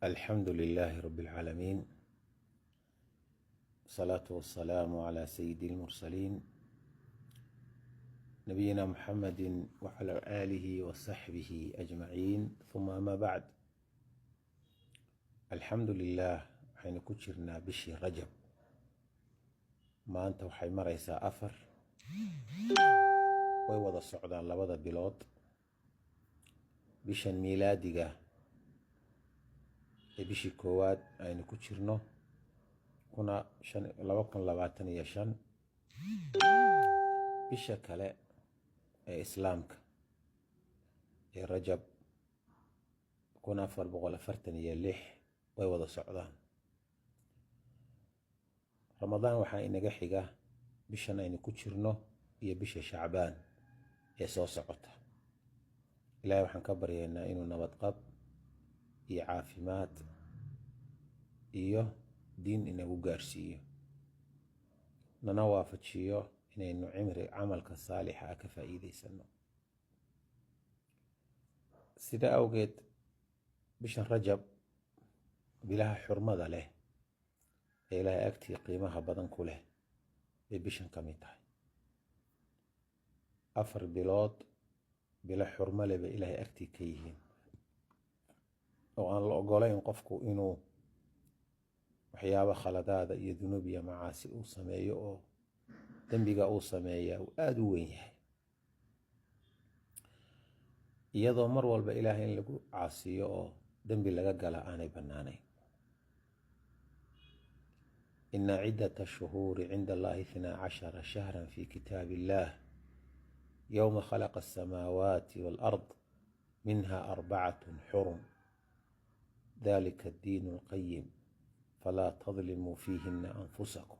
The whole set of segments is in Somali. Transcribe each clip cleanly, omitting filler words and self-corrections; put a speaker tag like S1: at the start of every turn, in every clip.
S1: الحمد لله رب العالمين، الصلاة والسلام على سيد المرسلين نبينا محمد وعلى آله وصحبه أجمعين، ثم أما بعد. الحمد لله waxaynu ku jirnaa bishii rajab. maanta waxay maraysaa 4. way wada socdaan labada bilood. bishan miilaadiga ee bishii koowaad aynu ku jirno 2025. bisha kale ee islaamka ee rajab 1446 way wada socdaan. ramadaan waxaa inaga xiga bishan aynu ku jirno iyo bisha shacbaan ee soo socota. ilaahay waxaan ka baryaynaa inuu nabadqab iyo caafimaad iyo diin inagu gaarsiiyo, nana waafajiyo inaynu cimri camalka saalixa ah ka faa'iidaysano. sida awgeed bishan rajab bilaha xurmada leh ee ilaahay agtii qiimaha badan ku leh bay bishan ka mid tahay. 4 bilood bila xurmo leh bay ilaahay agtii ka yihiin, oo aan la ogolayn qofku inuu waxyaabo khaladaada iyo dunuub iyo macaasi uu sameeyo, oo dembiga uu sameeyaa uu aada u weyn yahay, iyadoo mar walba ilaahay in lagu caasiyo oo dembi laga gala aanay bannaanayn. ina ciddata shuhuuri cinda allahi 12 shahran fi kitaabi illah yowma khalaqa asamaawaati waalard minha 4 xurum dalika addiinu alqayim falaa tadlimuu fiihina anfusakum.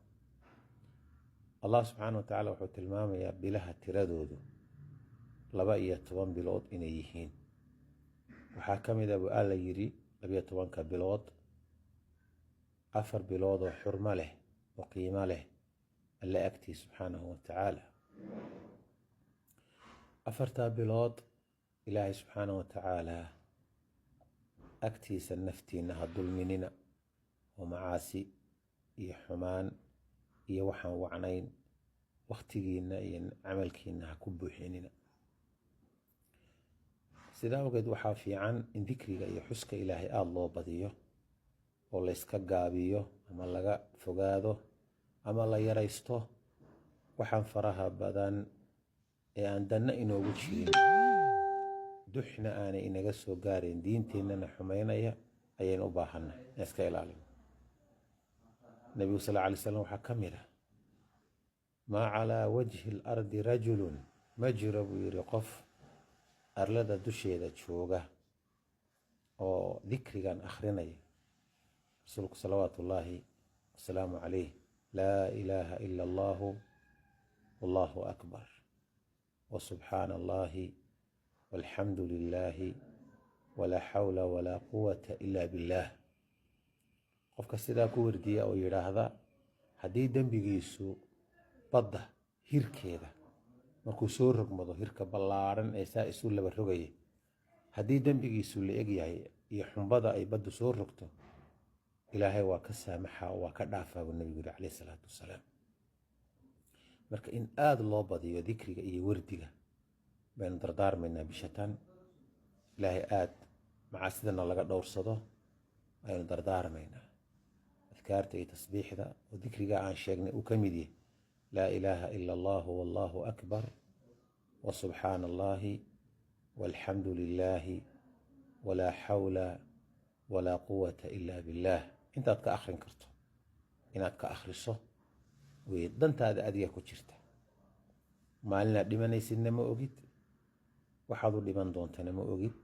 S1: allah subxaana wa tacaala wuxuu tilmaamayaa bilaha tiradoodu 12 bilood inay yihiin. waxaa ka mid a buu alla yidhi 12 bilood 4 bilood oo xurmo leh oo qiimo leh alla agtii subxaanahu wa tacaala. 4 bilood ilaahay subxaanahu wa tacaala agtiisa naftiina ha dulminina oo macaasi iyo xumaan iyo waxaan wacnayn wakhtigiina iyo camalkiina ha ku buuxinina. sidaa awgeed waxaa fiican in dikriga iyo xuska ilaahay aada loo badiyo oo layska gaabiyo ama laga fogaado ama la yaraysto waxaan faraha badan ee aan danna inoogu jirin, duxna aanay inaga soo gaarayn, diinteennana xumaynaya ayaynu u baahannahay in iska ilaalino. nebigu sal lla alay slam waxaa ka mid ah maa calaa wajhi alardi rajulun, ma jiro buu yidhi qof arlada dusheeda jooga oo dikrigan akhrinaya. rasuulku salawaatu ullaahi wasalaamu calayh, laa ilaaha ila allahu wallahu akbar wasubxaana allahi walxamdu lilaahi walaa xawla walaa quwata ila billaah. qofka sidaa ku wardiya oo yidhaahda haddii dembigiisu badda hirkeeda markuu soo rogmado, hirka ballaaran ee saa isu laba rogaya, haddii dembigiisu la eg yahay iyo xumbada ay baddu soo rogto, ilaahay waa ka saamaxa oo waa ka dhaafaa buu nabigu yidhi calayhi salaatu wasalaam. marka in aada loo badiyo dikriga iyo wardiga baynu dardaarmaynaa bishatan. ilaahay aada macaasidana laga dhowrsado aynu dardaarmaynaa. adkaarta iyo tasbiixda oo dikriga aan sheegnay uu ka mid yahay laa ilaaha ila allahu wallahu akbar wasubxaana allahi walxamdu lilaahi walaa xawla walaa quwata ila billaah. intaad ka akhrin karto inaad ka akhriso wey, dantaada adiga ku jirta. maalinaad dhimanaysidna ma ogid, waxaad u dhiman doontana ma ogid,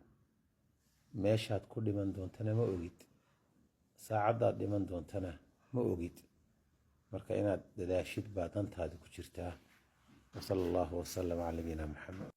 S1: meeshaad ku dhiman doontana ma ogid, saacaddaad dhiman doontana ma ogid. marka inaad dadaashid baa dantaada ku jirtaa. wasala allahu wasalam calaa nabiyina maxamed.